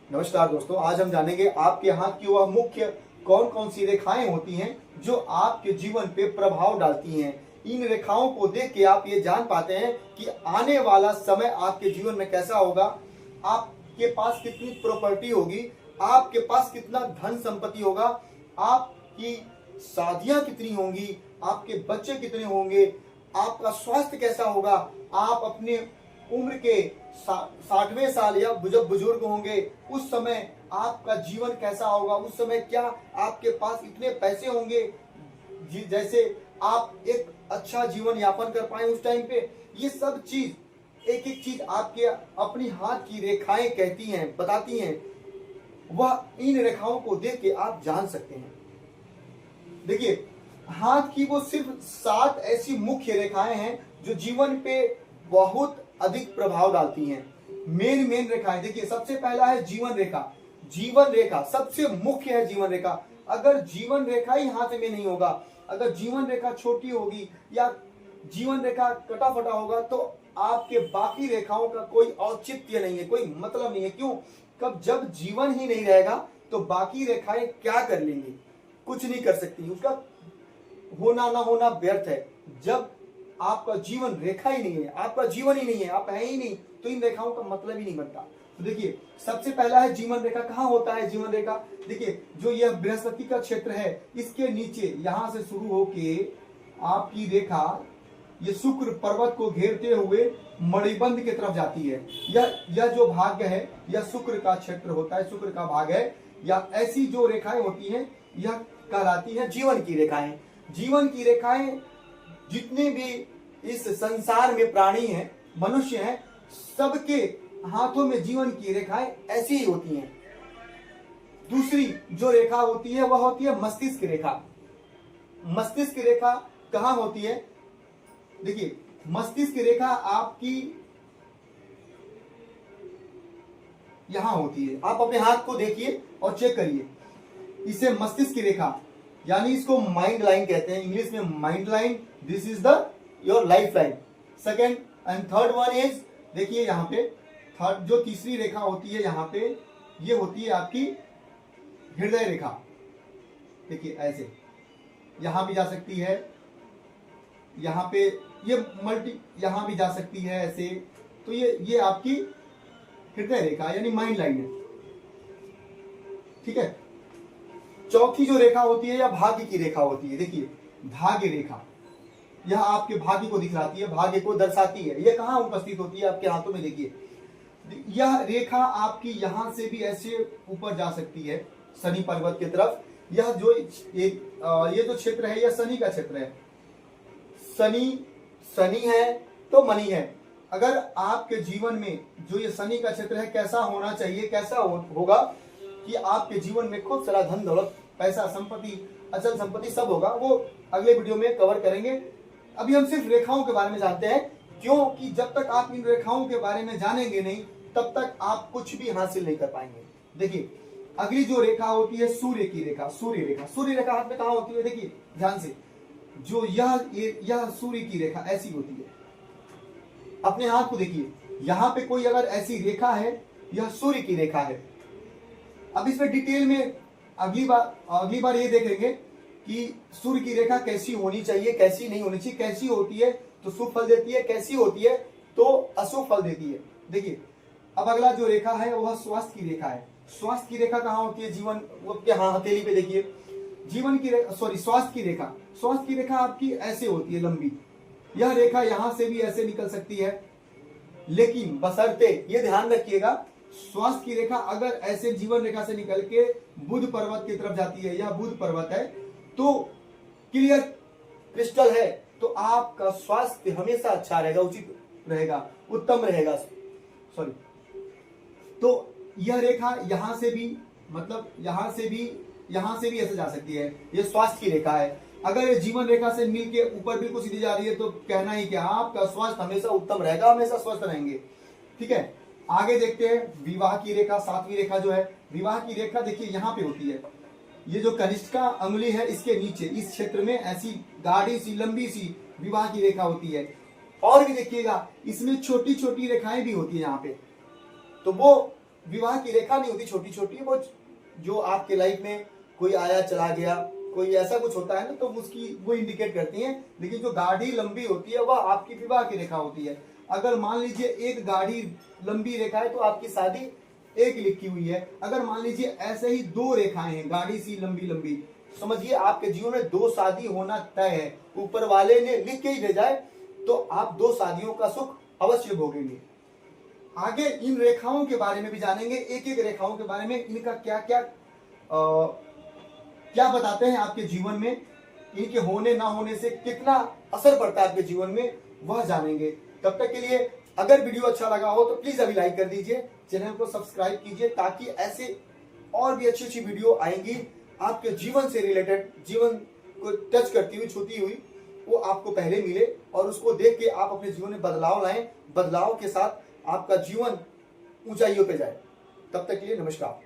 नमस्कार दोस्तों, आज हम जानेंगे आपके हाथ की वह मुख्य कौन कौन सी रेखाएं होती हैं जो आपके जीवन पे प्रभाव डालती हैं। इन रेखाओं को देख के आप ये जान पाते हैं कि आने वाला समय आपके जीवन में कैसा होगा, आपके पास कितनी प्रॉपर्टी होगी, आपके पास कितना धन संपत्ति होगा, आपकी शादियां कितनी होंगी, आपके बच्चे कितने होंगे, आपका स्वास्थ्य कैसा होगा, आप अपने उम्र के 60वें साल या जब बुजुर्ग होंगे उस समय आपका जीवन कैसा होगा, उस समय क्या आपके पास इतने पैसे होंगे जैसे आप एक अच्छा जीवन यापन कर पाए उस टाइम पे। ये सब चीज एक एक चीज आपके अपनी हाथ की रेखाएं कहती हैं, बताती हैं। वह इन रेखाओं को देख के आप जान सकते हैं। देखिए, हाथ की वो सिर्फ 7 ऐसी मुख्य रेखाएं हैं जो जीवन पे बहुत अधिक प्रभाव डालती हैं। मेन रेखाएं देखिए, सबसे पहला है जीवन रेखा। जीवन रेखा सबसे मुख्य है। जीवन रेखा, अगर जीवन रेखा ही हाथ में नहीं होगा, अगर जीवन रेखा छोटी होगी या जीवन रेखा कटा फटा होगा तो आपके बाकी रेखाओं का कोई औचित्य नहीं है, कोई मतलब नहीं है। क्यों? कब जब जीवन ही नहीं रहेगा तो बाकी रेखाएं क्या कर लेंगी? कुछ नहीं कर सकती। उसका होना ना होना व्यर्थ है। जब आपका जीवन रेखा ही नहीं है, आपका जीवन ही नहीं है, आप है ही नहीं, तो इन रेखाओं का मतलब ही नहीं बनता। तो देखिए, सबसे पहला है जीवन रेखा। कहाँ होता है जीवन रेखा? देखिए, जो यह बृहस्पति का क्षेत्र है, इसके नीचे यहां से शुरू होके आपकी रेखा ये शुक्र पर्वत को घेरते हुए मणिबंध की तरफ जाती है। यह जो भाग है यह शुक्र का क्षेत्र होता है, शुक्र का भाग है। या ऐसी जो रेखाएं होती हैं यह कहलाती है जीवन की रेखाएं। जीवन की रेखाएं जितने भी इस संसार में प्राणी हैं, मनुष्य हैं, सबके हाथों में जीवन की रेखाएं ऐसी ही होती हैं। दूसरी जो रेखा होती है वह होती है मस्तिष्क रेखा। मस्तिष्क रेखा कहां होती है? देखिए, मस्तिष्क रेखा आपकी यहां होती है। आप अपने हाथ को देखिए और चेक करिए। इसे मस्तिष्क रेखा यानी इसको माइंड लाइन कहते हैं, इंग्लिश में mind line. This is the your life line. Second and third one is, देखिए यहाँ पे थर्ड जो तीसरी रेखा होती है यहाँ पे, ये होती है आपकी हृदय रेखा। देखिए ऐसे यहां भी जा सकती है, यहाँ पे ये मल्टी यहां भी जा सकती है ऐसे। तो ये आपकी हृदय रेखा यानी माइंड लाइन है। ठीक है। चौथी जो रेखा होती है यह भाग्य की रेखा होती है। देखिए, भाग्य रेखा यह आपके भाग्य को दिखलाती है, भाग्य को दर्शाती है। यह कहां उपस्थित होती है? आपके हाथों में देखिए, यह रेखा आपकी यहां से भी ऐसे ऊपर जा सकती है शनि पर्वत की तरफ। यह जो ये जो क्षेत्र है यह शनि का क्षेत्र है। शनि है तो मणि है। अगर आपके जीवन में जो ये शनि का क्षेत्र है कैसा होना चाहिए, कैसा होगा कि आपके जीवन में खूब सारा धन दौलत, पैसा, संपत्ति, अचल संपत्ति सब होगा, वो अगले वीडियो में कवर करेंगे। अभी हम सिर्फ रेखाओं के बारे में जानते हैं, क्योंकि जब तक आप इन रेखाओं के बारे में जानेंगे नहीं तब तक आप कुछ भी हासिल नहीं कर पाएंगे। देखिए, अगली जो रेखा होती है सूर्य की रेखा। सूर्य रेखा, सूर्य रेखा हाथ में कहां होती है? देखिए ध्यान से, जो यह सूर्य की रेखा ऐसी होती है। अपने हाथ को देखिए, यहां पे कोई अगर ऐसी रेखा है, यह सूर्य की रेखा है। अब इसमें डिटेल में अगली बार ये देखेंगे कि सूर्य की रेखा कैसी होनी चाहिए, कैसी नहीं होनी चाहिए, कैसी होती है तो शुभ फल देती है, कैसी होती है तो अशुभ फल देती है। देखिए, अब अगला जो रेखा है वह स्वास्थ्य की रेखा है। स्वास्थ्य की रेखा कहां होती है? जीवन के हथेली पे देखिए, जीवन की स्वास्थ्य की रेखा। स्वास्थ्य की रेखा आपकी ऐसे होती है लंबी। यह रेखा यहां से भी ऐसे निकल सकती है, लेकिन बशर्ते ये ध्यान रखिएगा, स्वास्थ्य की रेखा अगर ऐसे जीवन रेखा से निकल के बुध पर्वत की तरफ जाती है, यह बुध पर्वत है, तो क्लियर क्रिस्टल है, तो आपका स्वास्थ्य हमेशा अच्छा रहेगा, उचित रहेगा, उत्तम रहेगा। सॉरी, तो यह रेखा यहां से भी, मतलब यहां से भी ऐसे जा सकती है। यह स्वास्थ्य की रेखा है। अगर ये जीवन रेखा से मिलके ऊपर बिल्कुल सीधी जा रही है तो कहना ही क्या, आपका स्वास्थ्य हमेशा उत्तम रहेगा, हमेशा स्वस्थ रहेंगे। ठीक है, आगे देखते हैं विवाह की रेखा। 7वीं रेखा जो है विवाह की रेखा, देखिए यहाँ पे होती है। ये जो कनिष्ठा अंगुली है इसके नीचे इस क्षेत्र में ऐसी गाढ़ी सी लंबी सी विवाह की रेखा होती है। और भी देखिएगा, इसमें छोटी छोटी रेखाएं भी होती है यहाँ पे। तो वो विवाह की रेखा नहीं होती छोटी छोटी, वो जो आपके लाइफ में कोई आया चला गया, कोई ऐसा कुछ होता है ना, तो उसकी वो इंडिकेट करती हैं। लेकिन जो गाढ़ी लंबी होती है वह आपकी विवाह की रेखा होती है। अगर मान लीजिए एक गाढ़ी लंबी रेखा है तो आपकी शादी एक लिखी हुई है। अगर मान लीजिए ऐसे ही दो रेखाएं हैं गाढ़ी सी लंबी लंबी, समझिए आपके जीवन में दो शादी होना तय है, ऊपर वाले ने लिख के ही भेजा है, तो आप दो शादियों का सुख अवश्य भोगेंगे। आगे इन रेखाओं के बारे में भी जानेंगे, एक एक रेखाओं के बारे में, इनका क्या क्या क्या बताते हैं आपके जीवन में, इनके होने ना होने से कितना असर पड़ता है आपके जीवन में, वह जानेंगे। तब तक के लिए अगर वीडियो अच्छा लगा हो तो प्लीज अभी लाइक कर दीजिए, चैनल को सब्सक्राइब कीजिए, ताकि ऐसे और भी अच्छी अच्छी वीडियो आएंगी आपके जीवन से रिलेटेड, जीवन को टच करती हुई, छूती हुई, वो आपको पहले मिले और उसको देख के आप अपने जीवन में बदलाव लाएं, बदलाव के साथ आपका जीवन ऊंचाइयों पे जाए। तब तक के लिए नमस्कार।